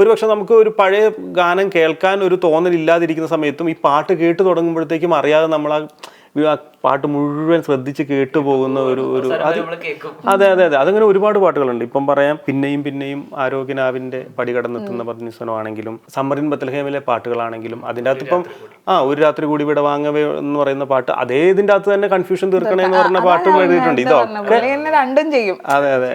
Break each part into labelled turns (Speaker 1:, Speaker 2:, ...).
Speaker 1: ഒരുപക്ഷെ നമുക്ക് ഒരു പഴയ ഗാനം കേൾക്കാൻ ഒരു തോന്നലില്ലാതിരിക്കുന്ന സമയത്തും ഈ പാട്ട് കേട്ട് തുടങ്ങുമ്പോഴത്തേക്കും അറിയാതെ നമ്മൾ ആ പാട്ട് മുഴുവൻ ശ്രദ്ധിച്ച് കേട്ടുപോകുന്ന ഒരു അതെ അതെ അതെ അതങ്ങനെ ഒരുപാട് പാട്ടുകളുണ്ട്. ഇപ്പം പറയാം പിന്നെയും പിന്നെയും ആരോഗ്യനാവിന്റെ പടി കടന്നെത്തുന്ന പത്നിസ്വനമാണെങ്കിലും സമ്മറിൻ ബത്ലഹേമിലെ പാട്ടുകളാണെങ്കിലും അതിൻ്റെ അകത്ത് ഇപ്പം ഒരു രാത്രി കൂടി ഇവിടെ വാങ്ങവേ എന്ന് പറയുന്ന പാട്ട് അതേ ഇതിൻ്റെ അകത്ത് തന്നെ കൺഫ്യൂഷൻ തീർക്കണേ എന്ന് പറഞ്ഞ പാട്ടുകൾ എഴുതിയിട്ടുണ്ട്. ഇതൊക്കെ
Speaker 2: രണ്ടും ചെയ്യും.
Speaker 1: അതെ അതെ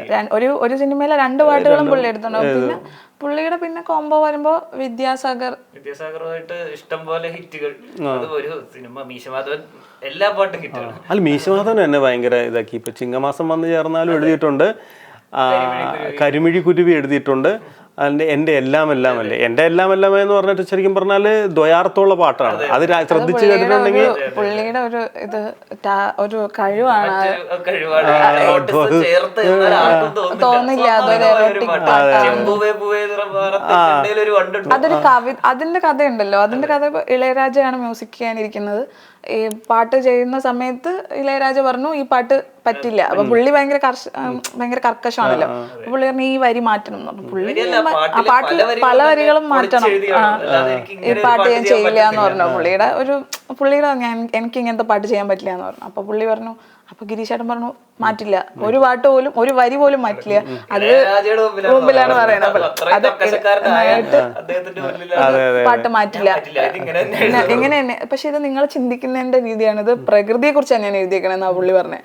Speaker 2: ഒരു സിനിമയിലെ 2 പാട്ടുകളും പുള്ളി എടുത്തിട്ടുണ്ട്. പിന്നെ പുള്ളിയുടെ പിന്നെ കോംബോ വരുമ്പോ
Speaker 3: വിദ്യാസാഗറുമായിട്ട് ഇഷ്ടം പോലെ ഹിറ്റുകൾ. ഒരു സിനിമ മീശമാധവൻ എല്ലാ പാട്ടും ഹിറ്റാണ്.
Speaker 1: അല്ല മീശമാധവൻ എന്നെ ഭയങ്കര ഇതാക്കി. ഇപ്പൊ ചിങ്ങമാസം വന്നു ചേർന്നാലും എഴുതിയിട്ടുണ്ട്, കരിമിഴി കുരുവി എഴുതിയിട്ടുണ്ട്, അതിന്റെ എന്റെ എല്ലാം എല്ലാം അല്ലേ. എന്റെ എല്ലാം എല്ലാം എന്ന് പറഞ്ഞിട്ട് ശരിക്കും പറഞ്ഞാല് ദ്വയാർത്ഥമുള്ള പാട്ടാണ്. അത് ശ്രദ്ധിച്ചു കേട്ടിട്ടുണ്ടെങ്കിൽ
Speaker 2: പുള്ളിയുടെ ഒരു ഇത് ഒരു കഴിവാണ്. തോന്നില്ല അതൊരു അതിന്റെ കഥയുണ്ടല്ലോ. അതിന്റെ കഥ ഇളയരാജയാണ് മ്യൂസിക് ചെയ്യാനിരിക്കുന്നത്. ഈ പാട്ട് ചെയ്യുന്ന സമയത്ത് ഇളയരാജ പറഞ്ഞു ഈ പാട്ട് പറ്റില്ല. അപ്പൊ പുള്ളി ഭയങ്കര കർക്കശമാണല്ലോ. പുള്ളി പറഞ്ഞു ഈ വരി മാറ്റണം എന്ന് പറഞ്ഞു. പുള്ളി ആ പാട്ടിൽ പല വരികളും മാറ്റണം, ഈ പാട്ട് ഞാൻ ചെയ്യില്ല എന്ന് പറഞ്ഞു. പുള്ളിയുടെ എനിക്ക് ഇങ്ങനത്തെ പാട്ട് ചെയ്യാൻ പറ്റില്ല എന്ന് പറഞ്ഞു. അപ്പൊ പുള്ളി പറഞ്ഞു, അപ്പൊ ഗിരീഷേട്ടൻ പറഞ്ഞു മാറ്റില്ല, ഒരു പാട്ട് പോലും ഒരു വരി പോലും മാറ്റില്ല. അത് മുമ്പിലാണ് പറയുന്നത്. അത് പാട്ട് മാറ്റില്ല ഇങ്ങനെ തന്നെ. പക്ഷെ ഇത് നിങ്ങൾ ചിന്തിക്കുന്നതിന്റെ രീതിയാണ്. ഇത് പ്രകൃതിയെ കുറിച്ച് തന്നെയാണ് എഴുതിയേക്കണെന്നാ പുള്ളി പറഞ്ഞത്.